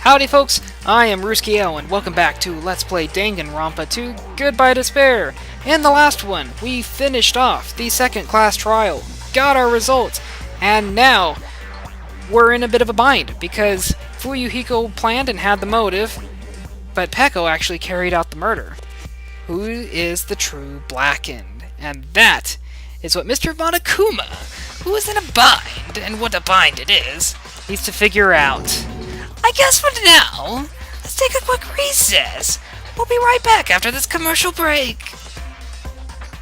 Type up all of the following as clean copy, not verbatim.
Howdy folks, I am Ruzkiel and welcome back to Let's Play Danganronpa 2 Goodbye Despair. In the last one, we finished off the second class trial, got our results, and now we're in a bit of a bind because Fuyuhiko planned and had the motive, but Peko actually carried out the murder. Who is the true Blackened? And that is what Mr. Monokuma, who is in a bind, and what a bind it is, needs to figure out. I guess for now, let's take a quick recess. We'll be right back after this commercial break.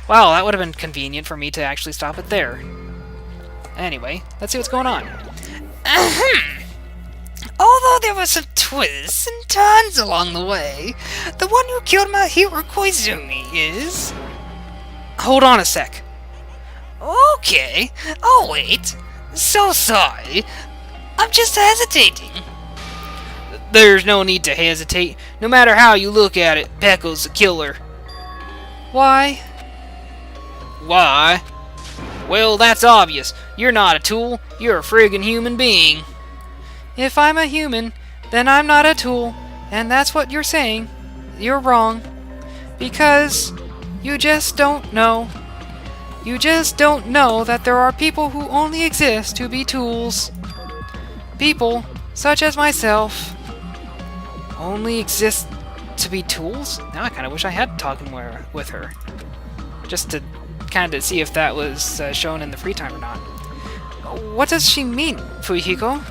Wow, that would have been convenient for me to actually stop it there. Anyway, let's see what's going on. Although there were some twists and turns along the way, the one who killed my hero Koizumi is... Hold on a sec. Okay, I'll wait. So sorry. I'm just hesitating. There's no need to hesitate. No matter how you look at it, Peko's the killer. Why? Why? Well, that's obvious. You're not a tool. You're a friggin' human being. If I'm a human, then I'm not a tool. And that's what you're saying. You're wrong. Because you just don't know. You just don't know that there are people who only exist to be tools. People, such as myself, only exist to be tools? Now I kind of wish I had talking with her. Just to kind of see if that was shown in the free time or not. What does she mean, Fuyuhiko?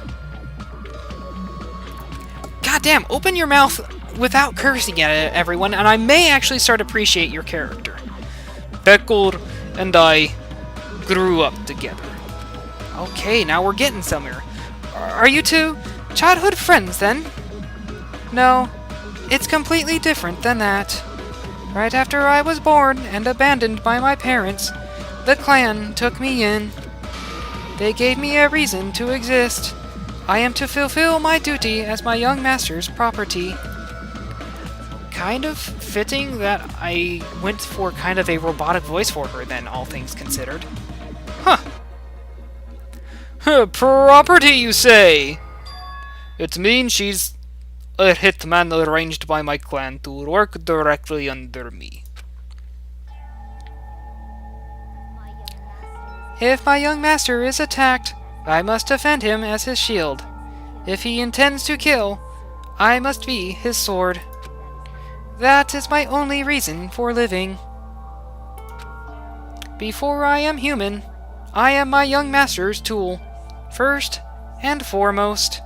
Goddamn, open your mouth without cursing at everyone, and I may actually start to appreciate your character. Peko and I grew up together. Okay, now we're getting somewhere. Are you two childhood friends, then? No, it's completely different than that. Right after I was born and abandoned by my parents, the clan took me in. They gave me a reason to exist. I am to fulfill my duty as my young master's property. Kind of fitting that I went for kind of a robotic voice for her then, all things considered. Huh. Property, you say? It means she's a hitman arranged by my clan to work directly under me. If my young master is attacked, I must defend him as his shield. If he intends to kill, I must be his sword. That is my only reason for living. Before I am human, I am my young master's tool, first and foremost.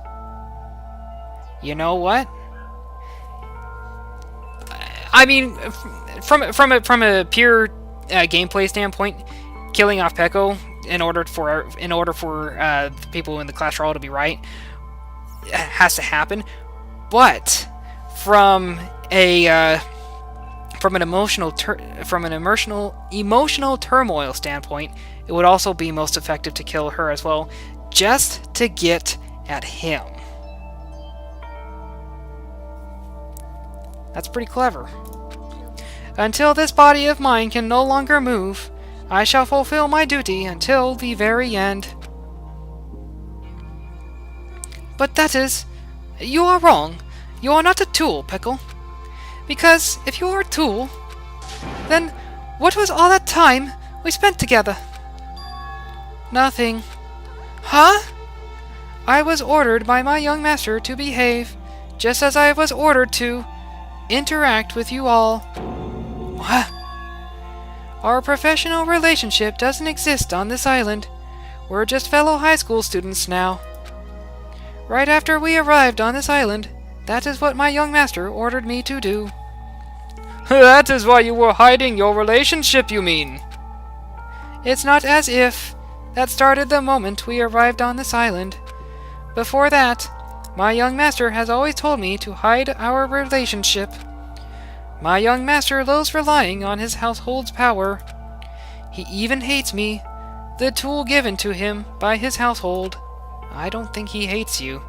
You know what? I mean, from a pure gameplay standpoint, killing off Peko in order for the people in the class trial to be right has to happen. But from an emotional turmoil standpoint, it would also be most effective to kill her as well, just to get at him. That's pretty clever. Until this body of mine can no longer move, I shall fulfill my duty until the very end. But that is... You are wrong. You are not a tool, Peko. Because if you are a tool, then what was all that time we spent together? Nothing. Huh? I was ordered by my young master to behave, just as I was ordered to interact with you all. What? Our professional relationship doesn't exist on this island. We're just fellow high school students now. Right after we arrived on this island, that is what my young master ordered me to do. That is why you were hiding your relationship, you mean? It's not as if. That started the moment we arrived on this island. Before that, my young master has always told me to hide our relationship. My young master loves relying on his household's power. He even hates me, the tool given to him by his household. I don't think he hates you.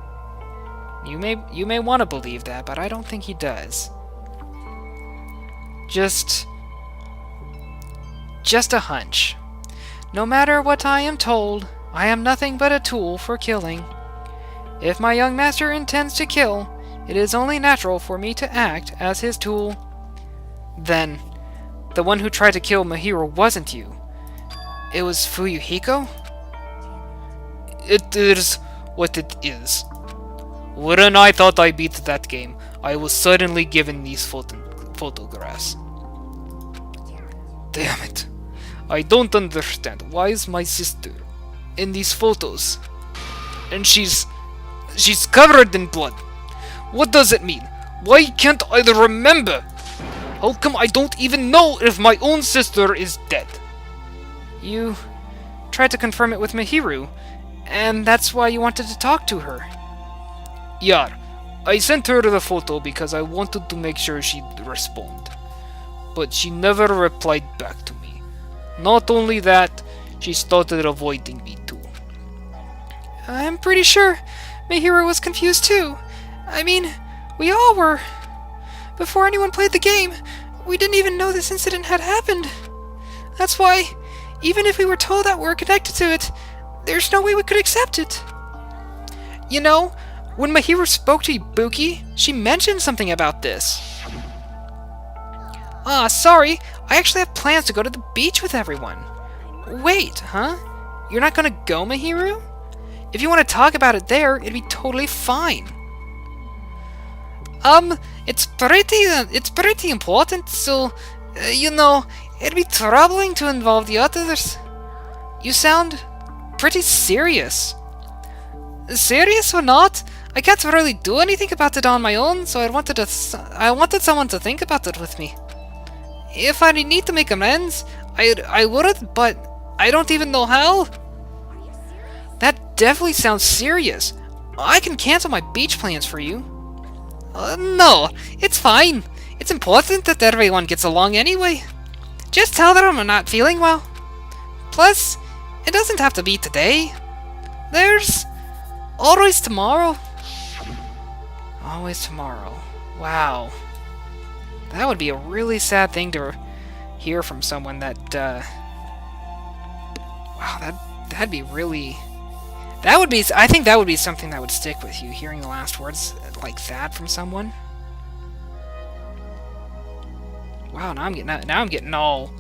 You may want to believe that, but I don't think he does. Just a hunch. No matter what I am told, I am nothing but a tool for killing. If my young master intends to kill, It is only natural for me to act as his tool. Then, the one who tried to kill Mahiro wasn't you. It was Fuyuhiko? It is what it is. When I thought I beat that game, I was suddenly given these photographs. Damn it. I don't understand. Why is my sister in these photos? And she's covered in blood. What does it mean? Why can't I remember? How come I don't even know if my own sister is dead? You tried to confirm it with Mihiru, and that's why you wanted to talk to her. Yeah, I sent her the photo because I wanted to make sure she'd respond. But she never replied back to me. Not only that, she started avoiding me too. I'm pretty sure Mihiru was confused too. I mean, we all were. Before anyone played the game, we didn't even know this incident had happened. That's why, even if we were told that we're connected to it, there's no way we could accept it. You know, when Mihiru spoke to Ibuki, she mentioned something about this. Sorry, I actually have plans to go to the beach with everyone. Wait, huh? You're not gonna go, Mihiru? If you want to talk about it there, it'd be totally fine. It's pretty important, so, you know, it'd be troubling to involve the others. You sound pretty serious. Serious or not, I can't really do anything about it on my own, so I wanted someone to think about it with me. If I need to make amends, I would, but I don't even know how. That definitely sounds serious. I can cancel my beach plans for you. No, it's fine. It's important that everyone gets along anyway. Just tell them I'm not feeling well. Plus, it doesn't have to be today. There's always tomorrow. Always tomorrow. Wow. That would be a really sad thing to hear from someone that, wow, that'd be really... I think that would be something that would stick with you, hearing the last words like that from someone. Wow, now I'm getting all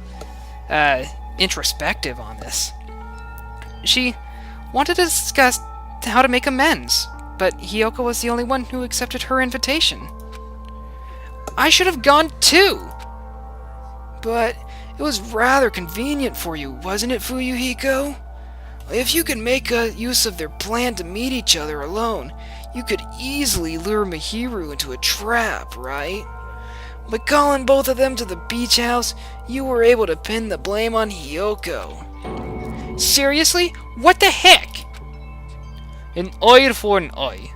introspective on this. She wanted to discuss how to make amends, but Hiyoko was the only one who accepted her invitation. I should have gone too! But it was rather convenient for you, wasn't it, Fuyuhiko? If you could make use of their plan to meet each other alone, you could easily lure Mihiru into a trap, right? By calling both of them to the beach house, you were able to pin the blame on Hiyoko. Seriously? What the heck? An eye for an eye.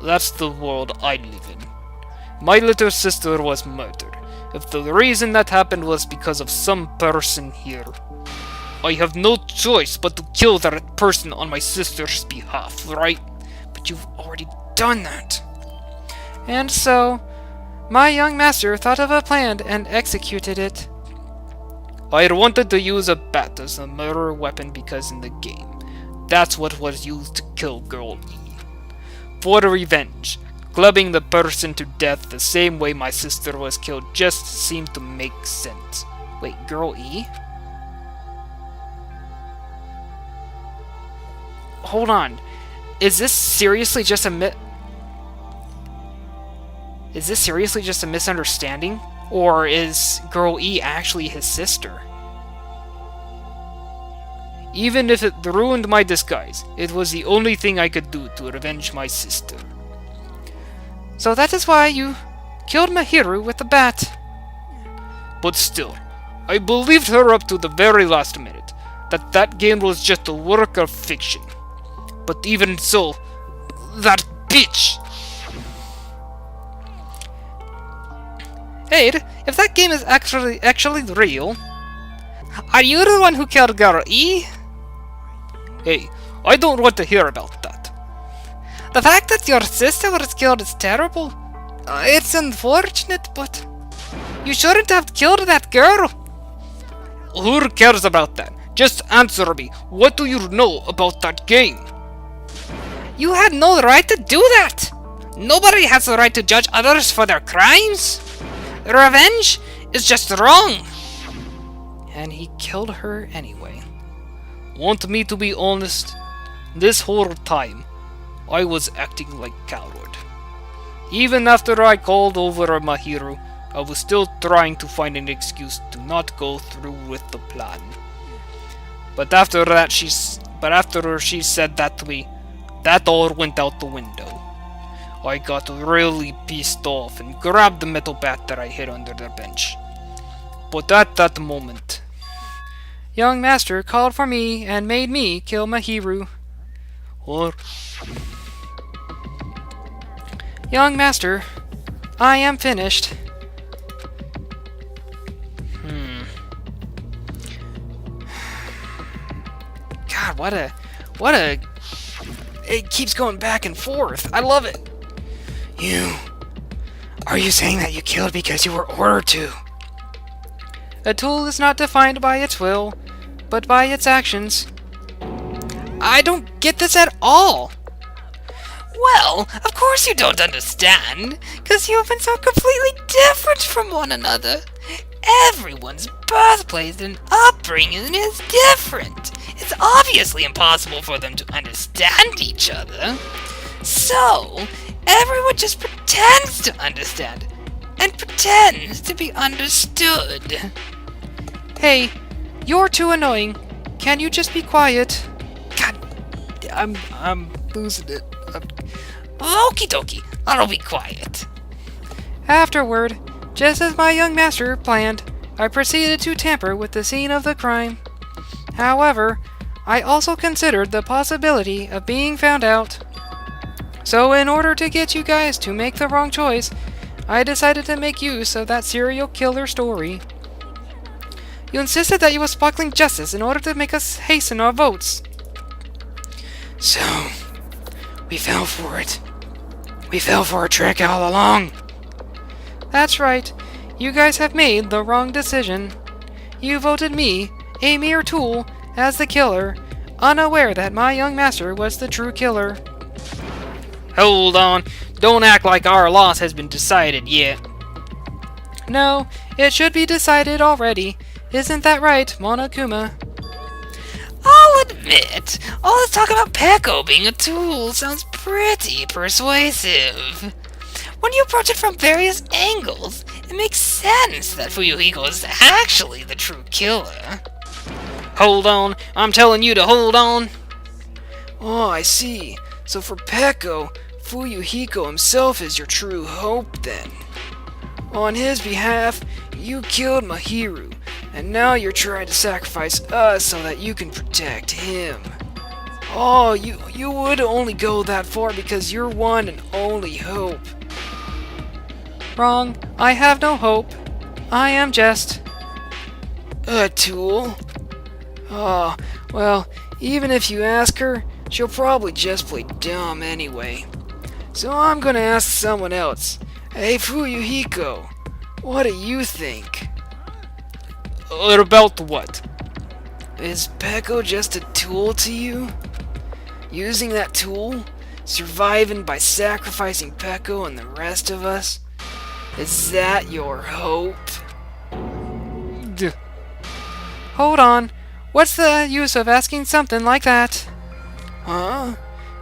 That's the world I live in. My little sister was murdered. If the reason that happened was because of some person here, I have no choice but to kill that person on my sister's behalf, right? But you've already done that. And so, my young master thought of a plan and executed it. I wanted to use a bat as a murder weapon because in the game, that's what was used to kill Girl E. For revenge, clubbing the person to death the same way my sister was killed just seemed to make sense. Wait, Girl E? Hold on. Is this seriously just a misunderstanding? Or is Girl E actually his sister? Even if it ruined my disguise, it was the only thing I could do to revenge my sister. So that is why you killed Mihiru with the bat. But still, I believed her up to the very last minute, that game was just a work of fiction. But even so, that bitch! Hey, if that game is actually real, are you the one who killed Girl E? Hey, I don't want to hear about that. The fact that your sister was killed is terrible. It's unfortunate, but you shouldn't have killed that girl. Who cares about that? Just answer me. What do you know about that game? You had no right to do that! Nobody has the right to judge others for their crimes. Revenge is just wrong. And he killed her anyway. Want me to be honest? This whole time, I was acting like coward. Even after I called over Mahiru, I was still trying to find an excuse to not go through with the plan. But after she said that to me, that all went out the window. I got really pissed off and grabbed the metal bat that I hid under the bench. But at that moment, young master called for me and made me kill Mahiru. Or... Young master, I am finished. God, what a... It keeps going back and forth. I love it. Are you saying that you killed because you were ordered to? A tool is not defined by its will, but by its actions. I don't get this at all. Well, of course you don't understand, because you have been so completely different from one another. Everyone's birthplace and upbringing is different. It's obviously impossible for them to understand each other. So, everyone just pretends to understand, and pretends to be understood. Hey, you're too annoying. Can you just be quiet? God, I'm losing it. Okie dokie, I'll be quiet. Afterward, just as my young master planned, I proceeded to tamper with the scene of the crime. However, I also considered the possibility of being found out. So in order to get you guys to make the wrong choice, I decided to make use of that serial killer story. You insisted that you were sparkling justice in order to make us hasten our votes. So, we fell for it. We fell for a trick all along. That's right. You guys have made the wrong decision. You voted me, a mere tool, as the killer, unaware that my young master was the true killer. Hold on. Don't act like our loss has been decided yet. No, it should be decided already. Isn't that right, Monokuma? I'll admit, all this talk about Peko being a tool sounds pretty persuasive. When you approach it from various angles, it makes sense that Fuyuhiko is actually the true killer. Hold on, I'm telling you to hold on. Oh, I see. So for Peko, Fuyuhiko himself is your true hope then. On his behalf, you killed Mahiru, and now you're trying to sacrifice us so that you can protect him. Oh, you would only go that far because you're one and only hope. Wrong. I have no hope. I am just a tool. Oh, well, even if you ask her, she'll probably just play dumb anyway. So I'm gonna ask someone else. Hey, Fuyuhiko, what do you think? About what? Is Peko just a tool to you? Using that tool? Surviving by sacrificing Peko and the rest of us? Is that your hope? Hold on. What's the use of asking something like that? Huh?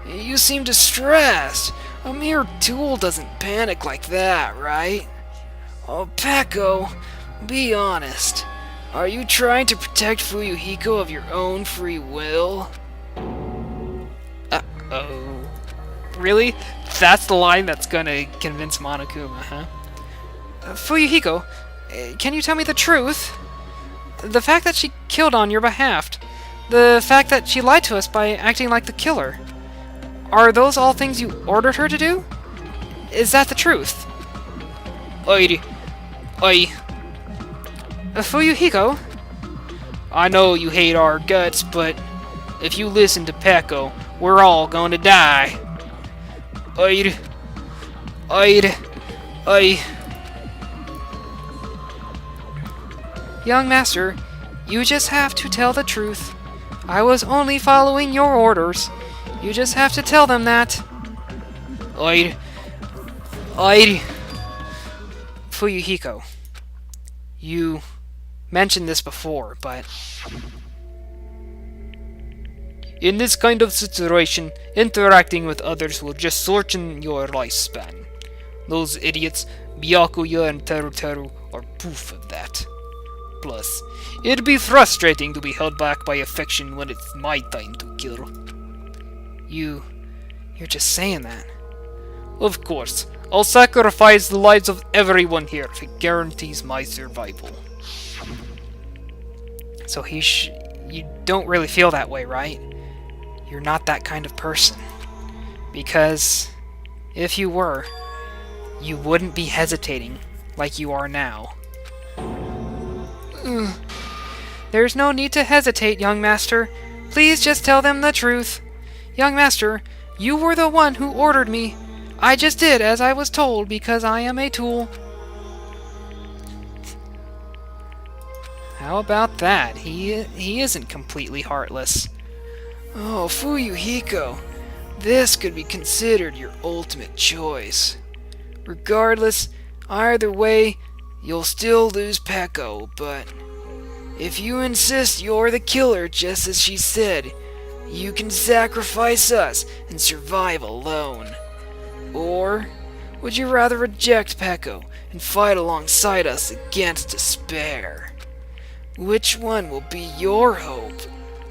You seem distressed. A mere tool doesn't panic like that, right? Oh, Peko, be honest. Are you trying to protect Fuyuhiko of your own free will? Uh-oh. Really? That's the line that's gonna convince Monokuma, huh? Fuyuhiko, can you tell me the truth? The fact that she killed on your behalf, the fact that she lied to us by acting like the killer, are those all things you ordered her to do? Is that the truth? Oi. Fuyuhiko? I know you hate our guts, but if you listen to Peko, we're all going to die. Oi. Young master, you just have to tell the truth. I was only following your orders. You just have to tell them that. Fuyuhiko, you mentioned this before, but in this kind of situation, interacting with others will just shorten your lifespan. Those idiots, Byakuya and Teru, are proof of that. Plus, it'd be frustrating to be held back by affection when it's my time to kill. You're just saying that. Of course, I'll sacrifice the lives of everyone here if it guarantees my survival. So you don't really feel that way, right? You're not that kind of person. Because if you were, you wouldn't be hesitating like you are now. There's no need to hesitate, young master. Please just tell them the truth. Young master, you were the one who ordered me. I just did as I was told because I am a tool. How about that? He isn't completely heartless. Oh, Fuyuhiko, this could be considered your ultimate choice. Regardless, either way, you'll still lose Peko, but if you insist you're the killer just as she said, you can sacrifice us and survive alone. Or would you rather reject Peko and fight alongside us against despair? Which one will be your hope?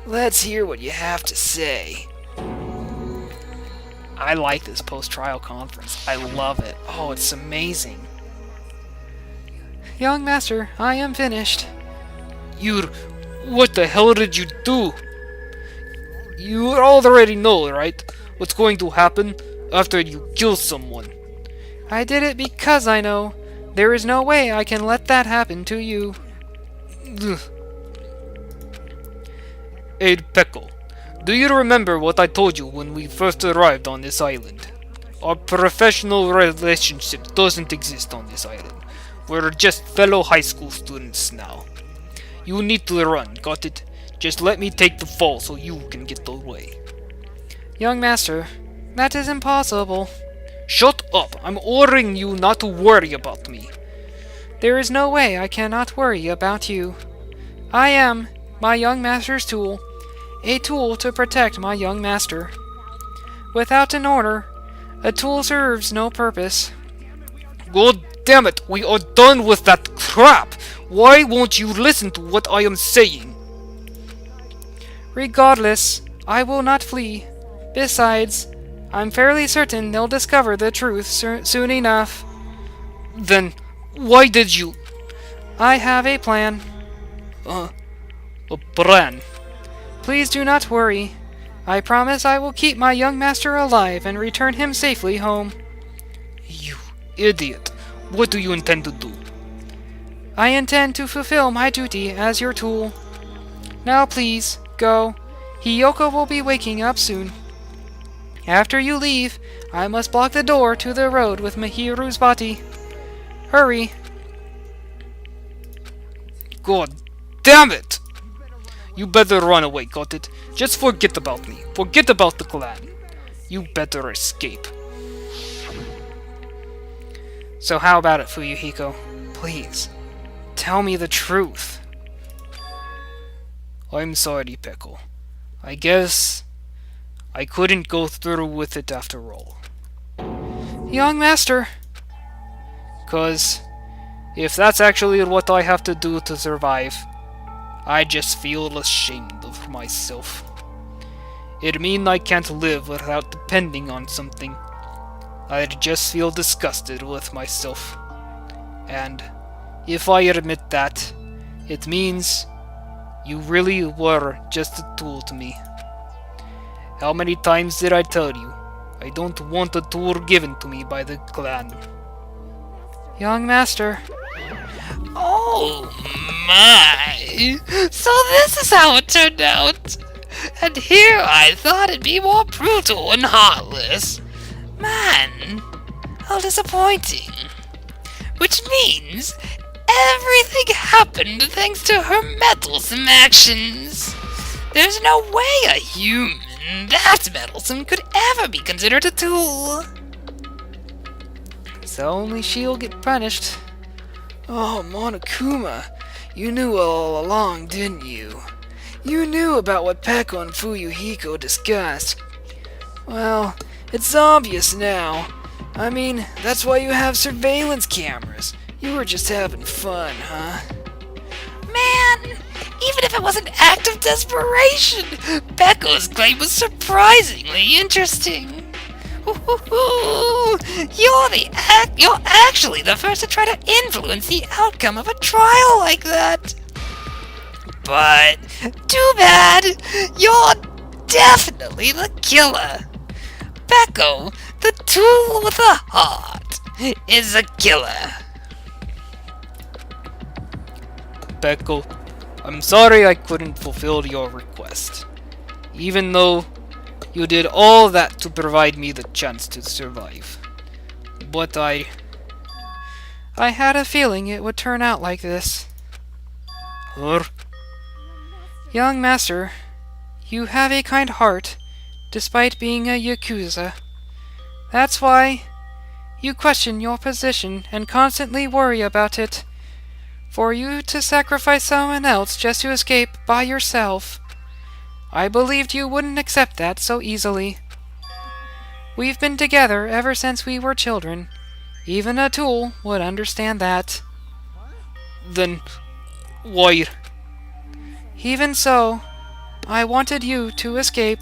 Let's hear what you have to say. I like this post-trial conference. I love it. Oh, it's amazing. Young master, I am finished. What the hell did you do? You already know, right? What's going to happen after you kill someone. I did it because I know. There is no way I can let that happen to you. Aid Peko, do you remember what I told you when we first arrived on this island? Our professional relationship doesn't exist on this island. We're just fellow high school students now. You need to run, got it? Just let me take the fall so you can get away. Young master, that is impossible. Shut up! I'm ordering you not to worry about me. There is no way I cannot worry about you. I am my young master's tool, a tool to protect my young master. Without an order, a tool serves no purpose. God damn it, we are done with that crap! Why won't you listen to what I am saying? Regardless, I will not flee. Besides, I'm fairly certain they'll discover the truth soon enough. Then, why did you... I have a plan. A plan? Please do not worry. I promise I will keep my young master alive and return him safely home. You idiot. What do you intend to do? I intend to fulfill my duty as your tool. Now please, go. Hiyoko will be waking up soon. After you leave, I must block the door to the road with Mihiru's body. Hurry. God damn it! You better run away, got it? Just forget about me. Forget about the clan. You better escape. So how about it, Fuyuhiko? Please, tell me the truth. I'm sorry, Peko. I guess I couldn't go through with it after all. Young master! 'Cause if that's actually what I have to do to survive, I just feel ashamed of myself. It means I can't live without depending on something. I just feel disgusted with myself. And if I admit that, it means you really were just a tool to me. How many times did I tell you? I don't want a tool given to me by the clan. Young master. Oh my! So this is how it turned out! And here I thought it'd be more brutal and heartless. Man, how disappointing. Which means everything happened thanks to her meddlesome actions. There's no way a human that meddlesome could ever be considered a tool. so only she'll get punished. Oh, Monokuma, you knew all along, didn't you? You knew about what Peko and Fuyuhiko discussed. Well, it's obvious now. I mean, that's why you have surveillance cameras. You were just having fun, huh? Man, even if it was an act of desperation, Peko's claim was surprisingly interesting. You're actually the first to try to influence the outcome of a trial like that. But too bad, you're definitely the killer. Peko, the tool with a heart, is a killer. Peko, I'm sorry I couldn't fulfill your request. Even though you did all that to provide me the chance to survive. But I had a feeling it would turn out like this. Young master, you have a kind heart, despite being a Yakuza. That's why you question your position and constantly worry about it. For you to sacrifice someone else just to escape by yourself. I believed you wouldn't accept that so easily. We've been together ever since we were children. Even a tool would understand that. Then, why? Even so, I wanted you to escape.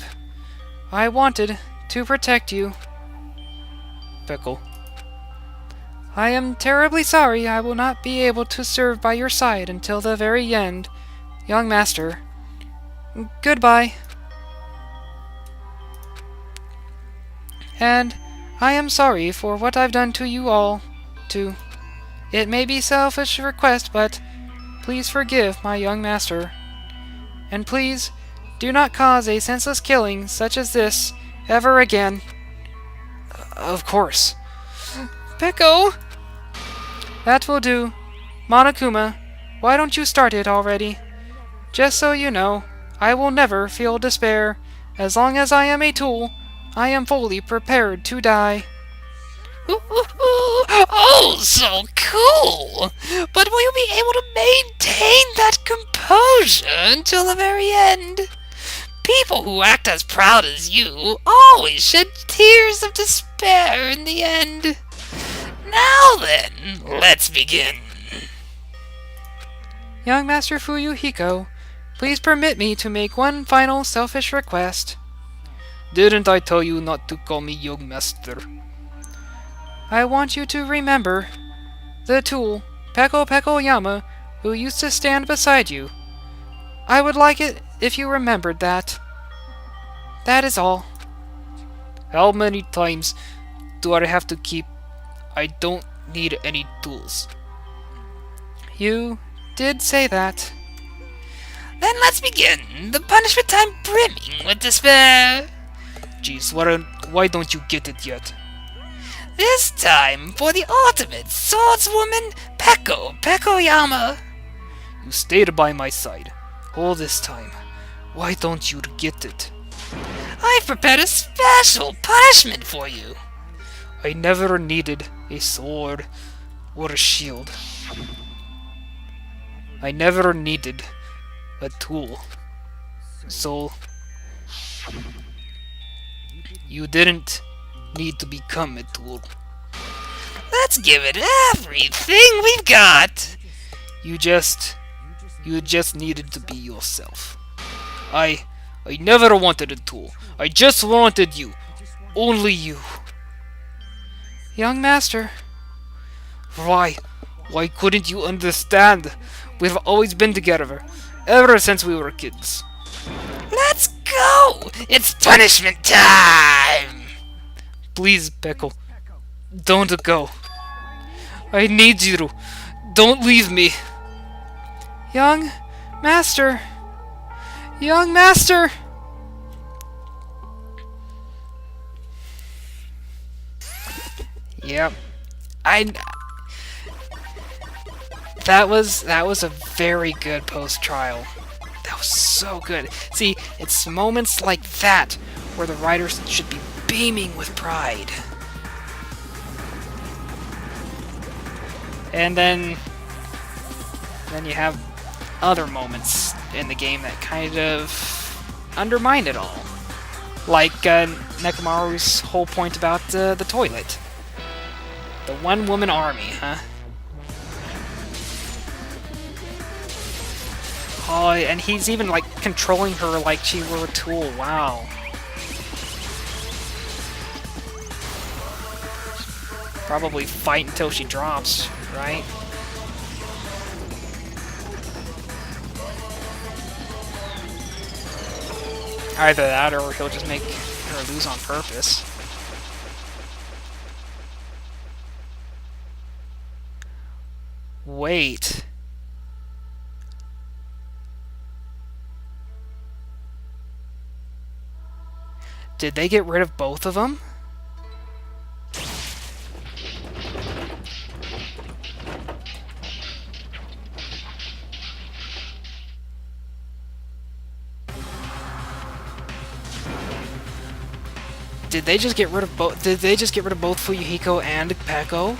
I wanted to protect you. Peko. I am terribly sorry I will not be able to serve by your side until the very end, young master. Goodbye. And I am sorry for what I've done to you all, too. It may be a selfish request, but please forgive my young master. And please, do not cause a senseless killing such as this ever again. Of course. Peko! That will do. Monokuma, why don't you start it already? Just so you know, I will never feel despair. As long as I am a tool, I am fully prepared to die. Oh, so cool! But will you be able to maintain that composure until the very end? People who act as proud as you always shed tears of despair in the end. Now then, let's begin. Young Master Fuyuhiko, please permit me to make one final selfish request. Didn't I tell you not to call me young master? I want you to remember the tool, Peko Yama, who used to stand beside you. I would like it if you remembered that. That is all. How many times do I have to keep? I don't need any tools. You did say that. Then let's begin. The punishment time brimming with despair. Jeez, why don't you get it yet? This time for the ultimate swordswoman, Peko Yama. You stayed by my side all this time. Why don't you get it? I've prepared a special punishment for you. I never needed a sword or a shield. I never needed a tool. So, you didn't need to become a tool. Let's give it everything we've got. You just needed to be yourself. I never wanted a tool. I just wanted you. Only you. Young master. Why couldn't you understand? We've always been together, ever since we were kids. Let's go! It's punishment time! Please, Peko, don't go. I need you to. Don't leave me. Young master. Young master. Yep. That was a very good post-trial. That was so good. See, it's moments like that where the writers should be beaming with pride. And then you have other moments in the game that kind of undermine it all. Like Nekomaru's whole point about the toilet. The one-woman army, huh? Oh, and he's even, like, controlling her like she were a tool. Wow. Probably fight until she drops, right? Either that, or he'll just make her lose on purpose. Wait. Did they get rid of both of them? Did they just get rid of both? Did they just get rid of both Fuyuhiko and Peko?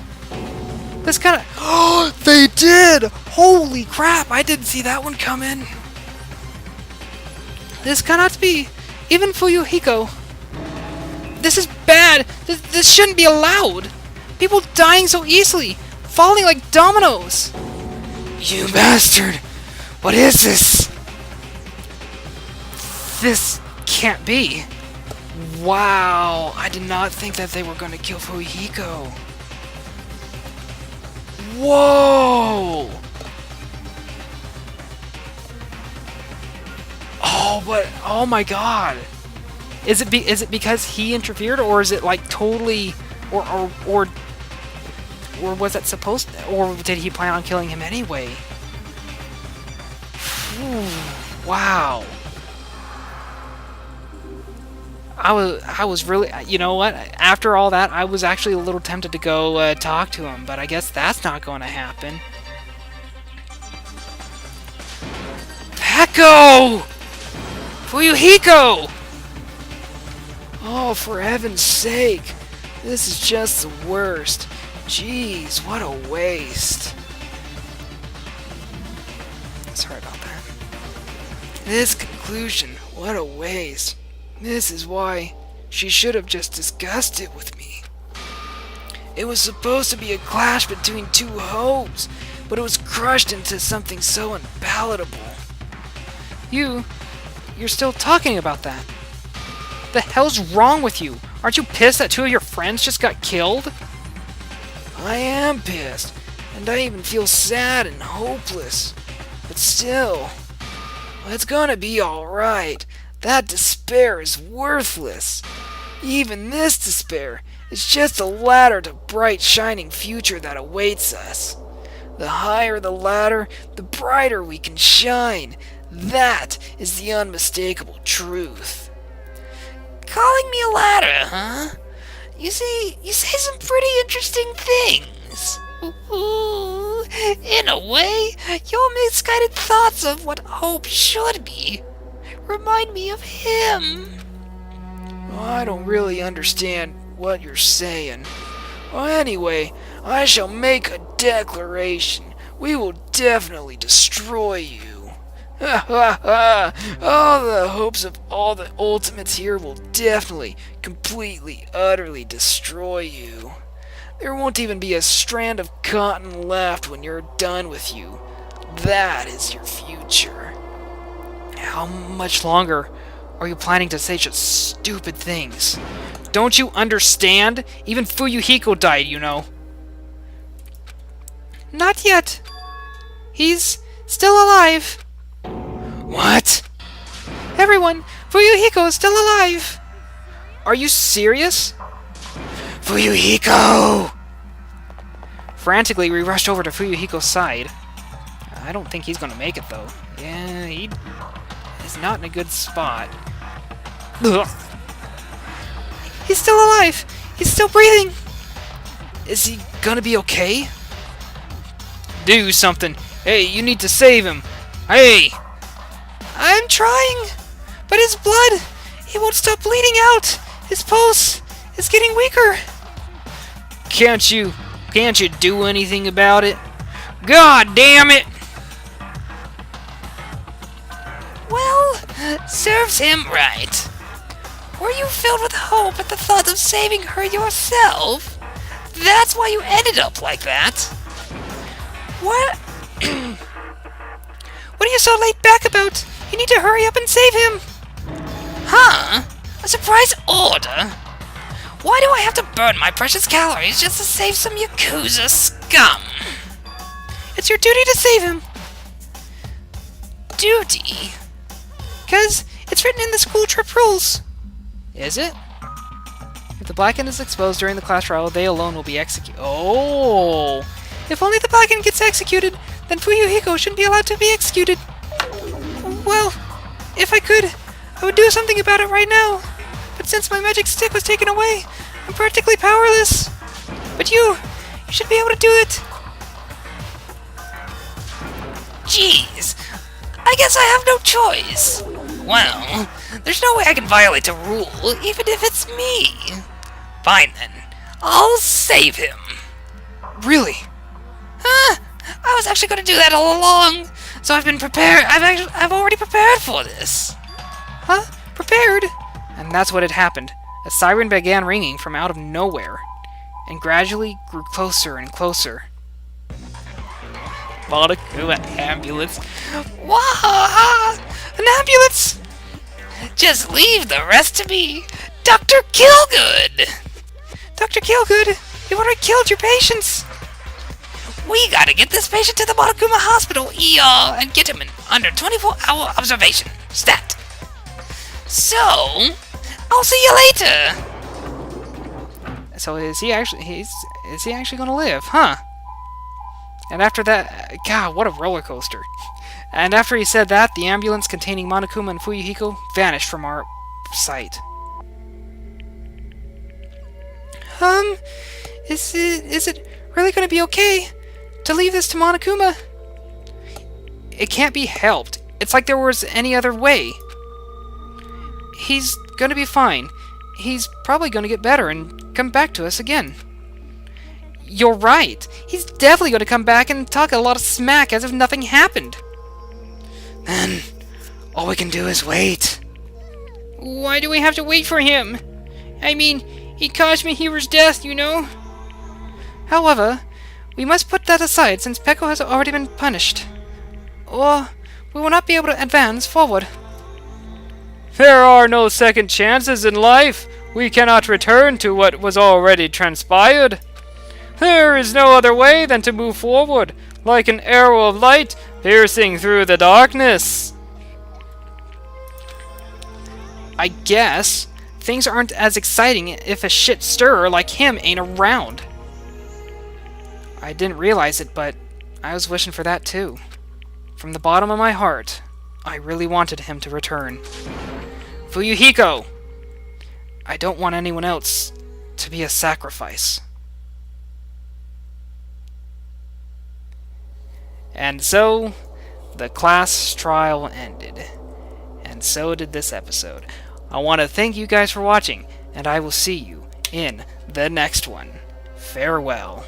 This kind of... Oh, they did! Holy crap! I didn't see that one coming. This cannot be. Even Fuyuhiko. This is bad. This shouldn't be allowed. People dying so easily, falling like dominoes. You bastard! What is this? This can't be. Wow, I did not think that they were going to kill Fuyuhiko. Whoa! Oh, but oh my god! Is it because he interfered, or is it like totally, or was that supposed to, or did he plan on killing him anyway? Whew, wow. I was really, you know what? After all that, I was actually a little tempted to go talk to him, but I guess that's not going to happen. Peko! Fuyuhiko! Oh, for heaven's sake! This is just the worst. Jeez, what a waste. Sorry about that. This conclusion, what a waste. This is why she should have just discussed it with me. It was supposed to be a clash between two hopes, but it was crushed into something so unpalatable. You're still talking about that. The hell's wrong with you? Aren't you pissed that two of your friends just got killed? I am pissed, and I even feel sad and hopeless. But still, it's gonna be alright. That despair is worthless. Even this despair is just a ladder to bright, shining future that awaits us. The higher the ladder, the brighter we can shine. That is the unmistakable truth. Calling me a ladder, huh? You say some pretty interesting things. Ooh, in a way, your misguided thoughts of what hope should be remind me of him. I don't really understand what you're saying. Well, anyway, I shall make a declaration. We will definitely destroy you. Ha ha ha! All the hopes of all the ultimates here will definitely, completely, utterly destroy you. There won't even be a strand of cotton left when you're done with you. That is your future. How much longer are you planning to say such stupid things? Don't you understand? Even Fuyuhiko died, you know. Not yet. He's still alive. What? Everyone, Fuyuhiko is still alive. Are you serious? Fuyuhiko! Frantically, we rushed over to Fuyuhiko's side. I don't think he's gonna make it, though. Yeah, he is not in a good spot. Ugh. He's still alive! He's still breathing! Is he gonna be okay? Do something! Hey, you need to save him! Hey! I'm trying! But his blood, he won't stop bleeding out! His pulse is getting weaker! Can't you Can't you do anything about it? God damn it! Well, serves him right. Were you filled with hope at the thought of saving her yourself? That's why you ended up like that. What? What are you so laid back about? You need to hurry up and save him! Huh? A surprise order? Why do I have to burn my precious calories just to save some Yakuza scum? It's your duty to save him! Duty? 'Cause it's written in the school trip rules. Is it? If the Black End is exposed during the class trial, they alone will be executed. Oh! If only the Black End gets executed, then Fuyuhiko shouldn't be allowed to be executed. Well, if I could, I would do something about it right now. But since my magic stick was taken away, I'm practically powerless. But you should be able to do it. Jeez, I guess I have no choice. Well, there's no way I can violate a rule, even if it's me. Fine then, I'll save him. Really? Huh? I was actually going to do that all along, so I've been prepared. I've already prepared for this. Huh? Prepared? And that's what had happened. A siren began ringing from out of nowhere, and gradually grew closer and closer. Monokuma ambulance. Wah! An ambulance! Just leave the rest to me, Dr. Killgood. Dr. Killgood, you already killed your patients. We gotta get this patient to the Monokuma Hospital ER and get him in under 24-hour observation. Stat. So, I'll see you later. So is he actually going to live, huh? And after that, God, what a roller coaster. And after he said that, the ambulance containing Monokuma and Fuyuhiko vanished from our sight. Is it really going to be okay to leave this to Monokuma? It can't be helped. It's like there was any other way. He's going to be fine. He's probably going to get better and come back to us again. You're right. He's definitely going to come back and talk a lot of smack as if nothing happened. Then, all we can do is wait. Why do we have to wait for him? I mean, he caused Mihiru's death, you know? However, we must put that aside since Peko has already been punished. Or we will not be able to advance forward. There are no second chances in life. We cannot return to what was already transpired. There is no other way than to move forward, like an arrow of light piercing through the darkness. I guess things aren't as exciting if a shit stirrer like him ain't around. I didn't realize it, but I was wishing for that too. From the bottom of my heart, I really wanted him to return. Fuyuhiko! I don't want anyone else to be a sacrifice. And so, the class trial ended. And so did this episode. I want to thank you guys for watching, and I will see you in the next one. Farewell.